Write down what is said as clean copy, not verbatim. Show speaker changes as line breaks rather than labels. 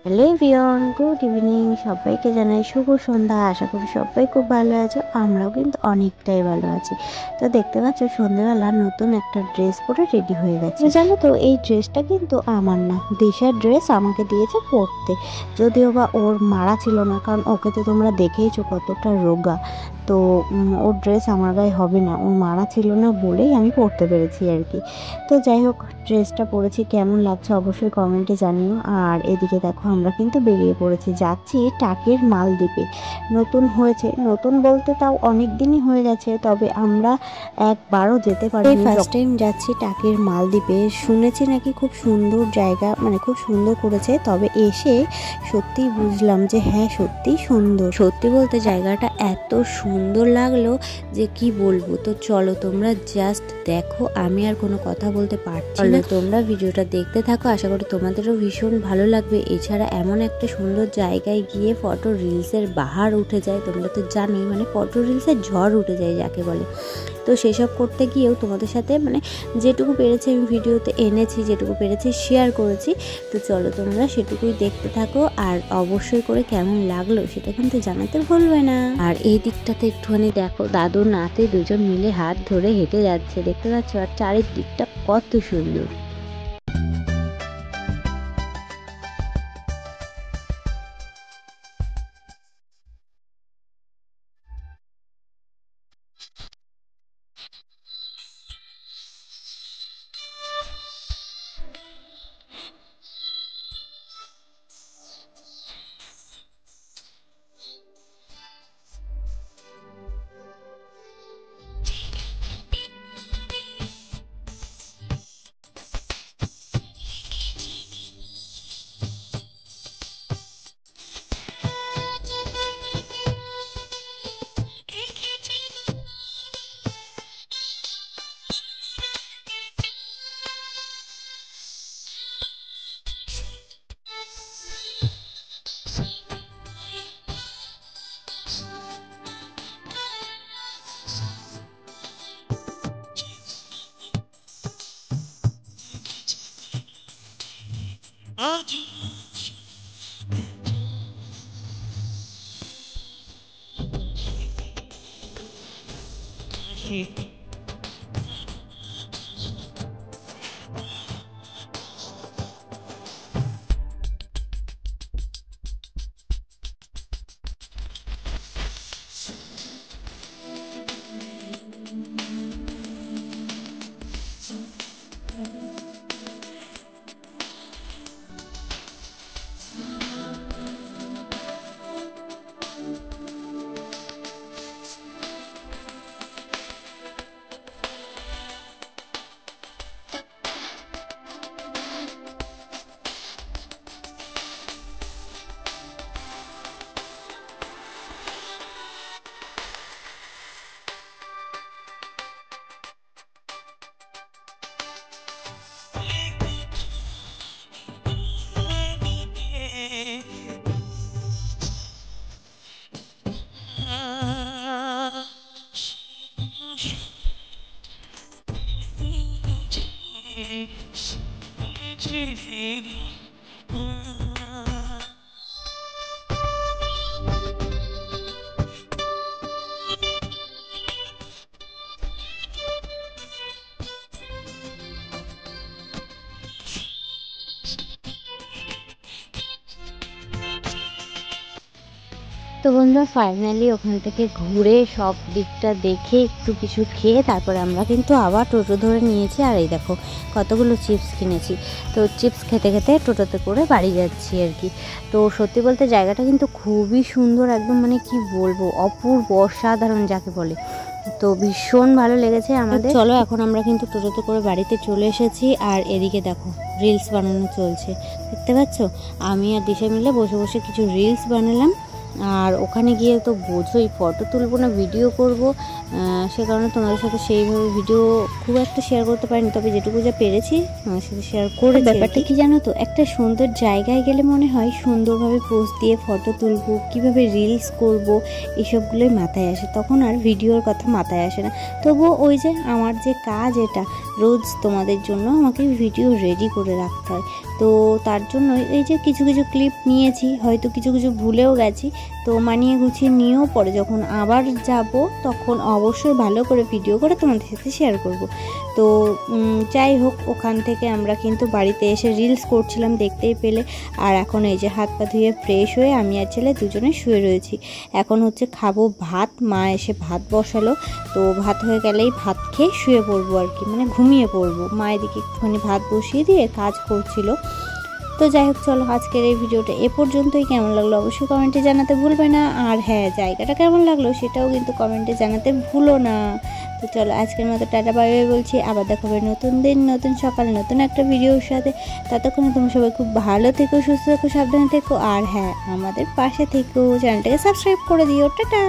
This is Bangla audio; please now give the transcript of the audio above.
Hello everyone, good evening. সবাইকে জানাই শুভ সন্ধ্যা। আশা করি সবাই খুব ভালো আছো, আমরাও কিন্তু অনেকটাই ভালো আছি। তো দেখতে পাচ্ছ সন্ধ্যেবেলা নতুন একটা ড্রেস পরে রেডি হয়ে গেছে। জানো তো এই ড্রেসটা কিন্তু আমার না, দিশার ড্রেস আমাকে দিয়েছে পরতে। যদিও বা ওর মারা ছিল না, কারণ ওকে তো তোমরা দেখেইছো কতটা রোগা। তো ওর ড্রেস আমার গায়ে হবে না, ওর মারা ছিল না বলেই আমি পরতে পেরেছি আর কি। তো যাই হোক, ড্রেসটা পরেছি, কেমন লাগছে অবশ্যই কমেন্টে জানিও। আর এদিকে দেখো আমরা কিন্তু বেরিয়ে পড়েছি, যাচ্ছি টাকির মালদ্বীপে। নতুন হয়েছে, নতুন বলতে তাও অনেক দিনই হয়ে গেছে, তবে আমরা একবারও যেতে পারি। ফার্স্ট টাইম যাচ্ছি টাকির মালদ্বীপে। শুনেছি নাকি খুব সুন্দর জায়গা, মানে খুব সুন্দর করেছে। তবে এসে সত্যি বুঝলাম যে হ্যাঁ সত্যি সুন্দর। সত্যি বলতে জায়গাটা এত সুন্দর লাগলো যে কি বলবো। তো চলো তোমরা জাস্ট দেখো, আমি আর কোনো কথা বলতে পারছি না। তোমরা ভিডিওটা দেখতে থাকো, আশা করি তোমাদেরও ভীষণ ভালো লাগবে। এছাড়া এমন একটা সুন্দর জায়গায় গিয়ে ফটো রিলসের বাহার উঠে যায়। তোমরা তো জানোই, মানে ফটো রিলসের ঝড় উঠে যায় যাকে বলে। তো সেসব করতে গিয়েও তোমাদের সাথে মানে যেটুকু পেরেছি আমি ভিডিওতে এনেছি, যেটুকু পেরেছি শেয়ার করেছি। তো চলো তোমরা সেটুকুই দেখতে থাকো, আর অবশ্যই করে কেমন লাগলো সেটা কিন্তু জানাতে ভুলবে না। আর এই দিকটাতে একটুখানি দেখো, দাদু নাতি দুজন মিলে হাত ধরে হেঁটে যাচ্ছে, দেখতে পাচ্ছ। আর চারিদিকটা কত সুন্দর। তো বন্ধুরা ফাইনালি ওখান থেকে ঘুরে সব দিকটা দেখে একটু কিছু খেয়ে তারপরে আমরা কিন্তু আবার টোটো ধরে নিয়েছি। আর এই দেখো কতগুলো চিপস কিনেছি। তো চিপস খেতে খেতে টোটোতে করে বাড়ি যাচ্ছি আর কি। তো সত্যি বলতে জায়গাটা কিন্তু খুবই সুন্দর, একদম মানে কি বলবো, অপূর্ব অসাধারণ যাকে বলে। তো ভীষণ ভালো লেগেছে আমাদের। চলো এখন আমরা কিন্তু টোটোতে করে বাড়িতে চলে এসেছি। আর এদিকে দেখো রিলস বানানো চলছে, দেখতে পাচ্ছ। আমি আর দিশা মিলে বসে বসে কিছু রিলস বানালাম। আর ওখানে গিয়ে তো বোঝোই ফটো তুলবো না ভিডিও করব, সে কারণে তোমাদের সাথে সেইভাবে ভিডিও খুব একটা শেয়ার করতে পারিনি। তবে যেটুকু যা পেরেছি তোমার সাথে শেয়ার করে। ব্যাপারটা কি জানো তো, একটা সুন্দর জায়গায় গেলে মনে হয় সুন্দরভাবে পোজ দিয়ে ফটো তুলবো, কিভাবে রিলস করব, এসবগুলোই মাথায় আসে। তখন আর ভিডিওর কথা মাথায় আসে না। তবুও ওই যে আমার যে কাজ, এটা রোজ তোমাদের জন্য আমাকে ভিডিও রেডি করে রাখতে হয়। তো তার জন্য এই যে কিছু কিছু ক্লিপ নিয়েছি, হয়তো কিছু কিছু ভুলেও গেছি, তো মানিয়ে গুছিয়ে নিয়েও পরে যখন আবার যাব তখন অবশ্যই ভালো করে ভিডিও করে তোমাদের সাথে শেয়ার করব। তো যাই হোক, ওখান থেকে আমরা কিন্তু বাড়িতে এসে রিলস করছিলাম, দেখতেই পেলে। আর এখন এই যে হাত পা ধুয়ে ফ্রেশ হয়ে আমি আর ছেলে দুজনে শুয়ে রয়েছি। এখন হচ্ছে খাবো ভাত, মা এসে ভাত বসালো, তো ভাত হয়ে গেলেই ভাত খেয়ে শুয়ে পড়বো আর কি, মানে ঘুমিয়ে পড়বো। মা এদিকে একটুখানি ভাত বসিয়ে দিয়ে কাজ করছিল। তো যাই হোক, চলো আজকের এই ভিডিওটা এ পর্যন্তই। কেমন লাগলো অবশ্যই কমেন্টে জানাতে ভুলবে না, আর হ্যাঁ, জায়গাটা কেমন লাগলো সেটাও কিন্তু কমেন্টে জানাতে ভুলো না। তো চলো আজকের মতো টাটা বাই বাই বলছি, আবার দেখা হবে নতুন দিন, নতুন সকাল, নতুন একটা ভিডিওর সাথে। ততক্ষণে তোমরা সবাই খুব ভালো থেকো, সুস্থ থেকো, সাবধানে থেকো, আর হ্যাঁ, আমাদের পাশে থেকো, চ্যানেলটাকে সাবস্ক্রাইব করে দিও। টাটা।